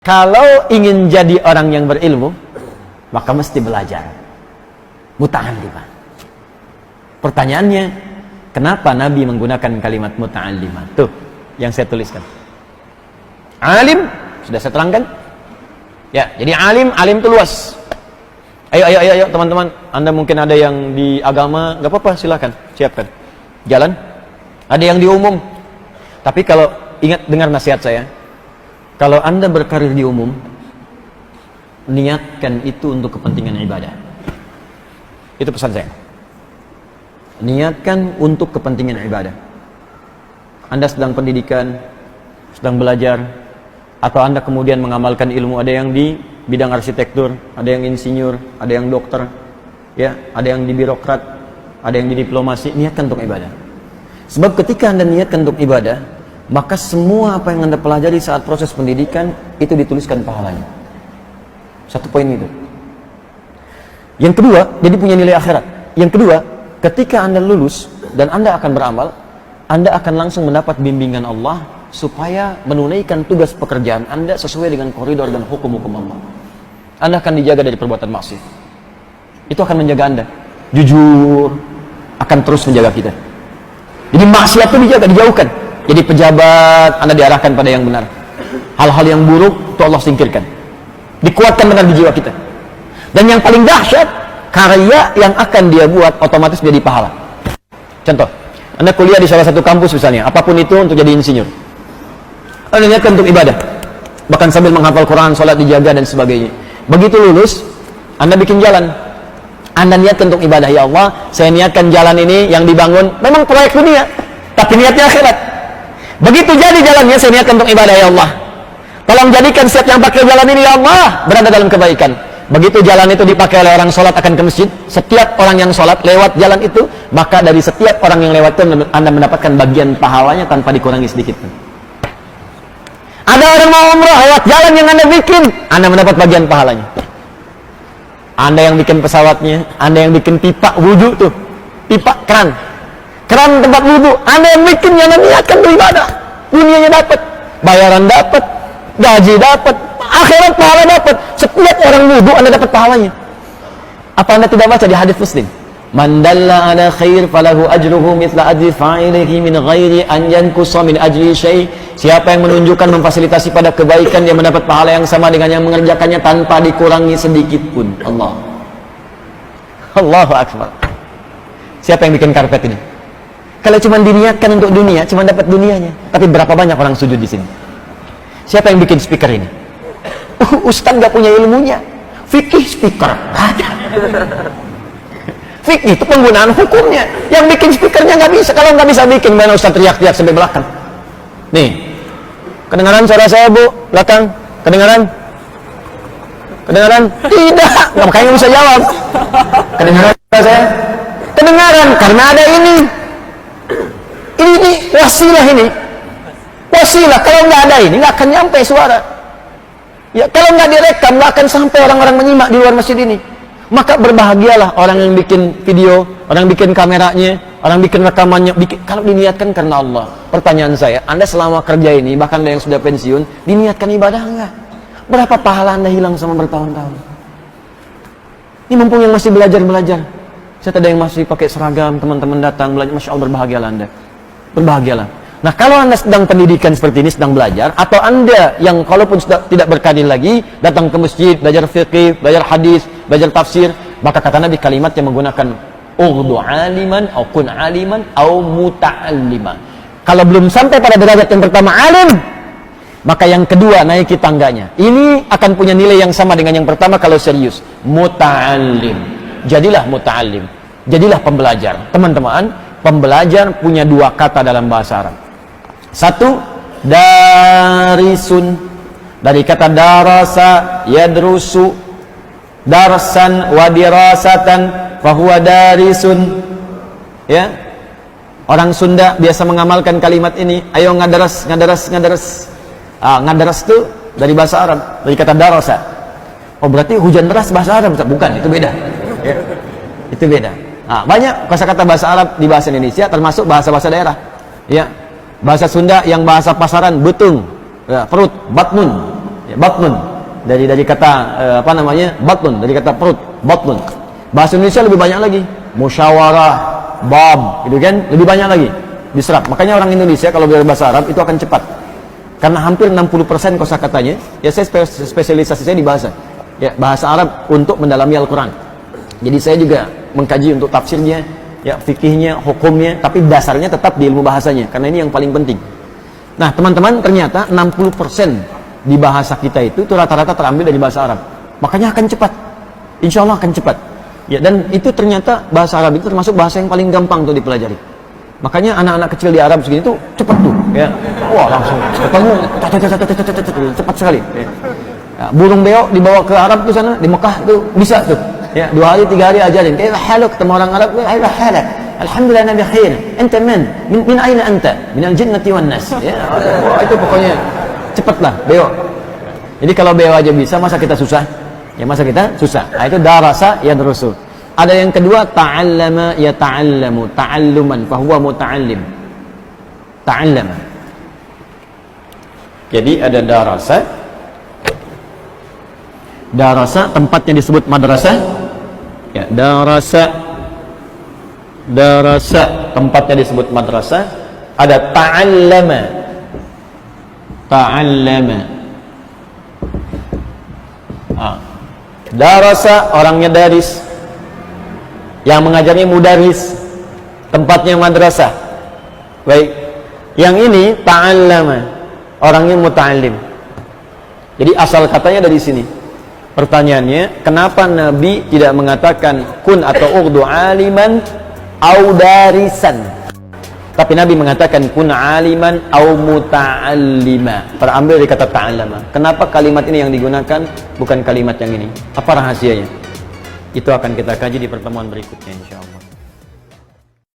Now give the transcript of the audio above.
Kalau ingin jadi orang yang berilmu, maka mesti belajar. Muta'allimah. Pertanyaannya, kenapa Nabi menggunakan kalimat muta'allimah? Tuh, yang saya tuliskan. Alim, sudah saya terangkan. Ya, jadi alim itu luas. Ayo teman-teman, Anda mungkin ada yang di agama, gak apa-apa, silakan, siapkan. Jalan. Ada yang di umum. Tapi kalau ingat dengar nasihat saya, kalau Anda berkarir di umum, niatkan itu untuk kepentingan ibadah. Itu pesan saya. Niatkan untuk kepentingan ibadah. Anda sedang pendidikan, sedang belajar, atau Anda kemudian mengamalkan ilmu, ada yang di bidang arsitektur, ada yang insinyur, ada yang dokter, ya, ada yang di birokrat, ada yang di diplomasi. Niatkan untuk ibadah. Sebab ketika Anda niatkan untuk ibadah, maka semua apa yang Anda pelajari saat proses pendidikan itu dituliskan pahalanya. Satu poin itu. Yang kedua, jadi punya nilai akhirat. Yang kedua, ketika Anda lulus dan Anda akan beramal, Anda akan langsung mendapat bimbingan Allah supaya menunaikan tugas pekerjaan Anda sesuai dengan koridor dan hukum-hukum Allah. Anda akan dijaga dari perbuatan maksiat. Itu akan menjaga Anda. Jujur akan terus menjaga kita. Jadi maksiat itu dijaga, dijauhkan. Jadi pejabat, Anda diarahkan pada yang benar. Hal-hal yang buruk itu Allah singkirkan. Dikuatkan benar di jiwa kita. Dan yang paling dahsyat, karya yang akan dia buat otomatis jadi pahala. Contoh, Anda kuliah di salah satu kampus misalnya, apapun itu untuk jadi insinyur. Anda niatkan untuk ibadah, bahkan sambil menghafal Quran, sholat dijaga dan sebagainya. Begitu lulus, Anda bikin jalan. Anda niatkan untuk ibadah, ya Allah, saya niatkan jalan ini yang dibangun memang proyek dunia, tapi niatnya akhirat. Begitu jadi jalannya, saya niatkan untuk ibadah, ya Allah, tolong jadikan setiap yang pakai jalan ini, ya Allah, berada dalam kebaikan. Begitu jalan itu dipakai oleh orang sholat akan ke masjid, setiap orang yang sholat lewat jalan itu, maka dari setiap orang yang lewat itu Anda mendapatkan bagian pahalanya tanpa dikurangi sedikit pun. Ada orang mau umrah lewat jalan yang Anda bikin, Anda mendapat bagian pahalanya. Anda yang bikin pesawatnya, Anda yang bikin pipa wudhu tuh, pipa keran tempat wudhu, Anda yang bikin, yang niatkan beribadah, dunianya dapat, bayaran dapat, gaji dapat, akhirat pahala dapat. Setiap orang wudhu Anda dapat pahalanya. Apa Anda tidak baca di hadis Muslim? Man dalla ala khair falahu ajruhu mithla ajri fa'ilihi min ghairi an yanqusa min ajri syai'. Siapa yang menunjukkan, memfasilitasi pada kebaikan, dia mendapat pahala yang sama dengan yang mengerjakannya tanpa dikurangi sedikit pun. Allahu Akbar. Siapa yang bikin karpet ini? Kalau cuma diniatkan untuk dunia, cuma dapat dunianya. Tapi berapa banyak orang sujud di sini? Siapa yang bikin speaker ini? Ustaz gak punya ilmunya. Fikih speaker ada. Fikih itu penggunaan hukumnya. Yang bikin speakernya nggak bisa. Kalau nggak bisa bikin, mana Ustaz teriak-teriak sampai belakang. Nih, kedengaran suara saya, Bu? Belakang, kedengaran? Kedengaran? Tidak. Nggak, makanya bisa jawab. Kedengaran suara saya? Kedengaran, karena ada ini. Ini wasilah ini. Wasilah, kalau nggak ada ini, nggak akan nyampe suara. Ya, kalau nggak direkam, nggak akan sampai orang-orang menyimak di luar masjid ini. Maka berbahagialah orang yang bikin video, orang yang bikin kameranya, orang yang bikin rekamannya, kalau diniatkan karena Allah. Pertanyaan saya, Anda selama kerja ini, bahkan Anda yang sudah pensiun, diniatkan ibadah enggak? Berapa pahala Anda hilang sama bertahun-tahun? Ini mumpung yang masih belajar-belajar. Saya ada yang masih pakai seragam, teman-teman datang belajar, Masya Allah, berbahagialah Anda. Berbahagialah. Nah, kalau Anda sedang pendidikan seperti ini, sedang belajar, atau Anda yang kalaupun sudah tidak berkarir lagi, datang ke masjid, belajar fikih, belajar hadis, belajar tafsir, maka kata Nabi kalimat yang menggunakan ughdu aliman, au kun aliman, au muta'alliman. Kalau belum sampai pada derajat yang pertama alim, maka yang kedua naiki tangganya. Ini akan punya nilai yang sama dengan yang pertama kalau serius. Muta'allim. Jadilah muta'allim. Jadilah pembelajar. Teman-teman, pembelajar punya dua kata dalam bahasa Arab. Satu, darisun, dari kata darasa yadrusu, darsan wa dirasatan fahuwa darisun. Ya, orang Sunda biasa mengamalkan kalimat ini. Ayo ngadaras. Ngadaras itu dari bahasa Arab, dari kata darasa. Oh, berarti hujan deras bahasa Arab? Bukan, itu beda. Ya, itu beda. Banyak kosakata bahasa Arab di bahasa Indonesia, termasuk bahasa-bahasa daerah. Ya, bahasa Sunda yang bahasa pasaran, betung, ya, perut, batmun. Ya, batnun. Dari kata apa namanya? Batnun, dari kata perut, batnun. Bahasa Indonesia lebih banyak lagi. Musyawarah, bab, gitu kan? Lebih banyak lagi diserap. Makanya orang Indonesia kalau belajar bahasa Arab itu akan cepat. Karena hampir 60% kosakatanya, ya saya spesialisasi saya di bahasa. Ya, bahasa Arab untuk mendalami Al-Qur'an. Jadi saya juga mengkaji untuk tafsirnya, ya, fikihnya, hukumnya, tapi dasarnya tetap di ilmu bahasanya karena ini yang paling penting. Nah, teman-teman, ternyata 60% di bahasa kita itu rata-rata terambil dari bahasa Arab. Makanya akan cepat. Insya Allah akan cepat. Ya, dan itu ternyata bahasa Arab itu termasuk bahasa yang paling gampang untuk dipelajari. Makanya anak-anak kecil di Arab segini tuh cepat tuh, ya. Wah, langsung ketemu cepat sekali. Ya. Ya, burung beo dibawa ke Arab tuh sana, di Mekah tuh bisa tuh. Ya, 2 hari 3 hari ajarin. Kayak haluk ketemu orang Arab, ayo halak. Alhamdulillah nabi khair. Anta man? Min aina anta? Min al-jannati wan nas. Ya, wah, itu pokoknya cepatlah beo. Jadi kalau beo aja bisa, masa kita susah? Ya, masa kita susah. Nah, itu darasa yadrusu. Ada yang kedua, ta'allama yata'allamu, ta'alluman fa huwa muta'allim. Ta'allama. Jadi ada darasa. Darasa tempatnya disebut madrasah. Ya, darasa tempatnya disebut madrasah. Ada ta'allama. Darasa orangnya daris, yang mengajarnya mudaris, tempatnya madrasah. Baik, yang ini ta'allama, orangnya muta'allim. Jadi asal katanya dari sini. Pertanyaannya, kenapa Nabi tidak mengatakan kun atau urdu aliman au darisan, tapi Nabi mengatakan kun aliman au muta'allima, terambil dari kata ta'allama. Kenapa kalimat ini yang digunakan, bukan kalimat yang ini? Apa rahasianya? Itu akan kita kaji di pertemuan berikutnya, insyaallah.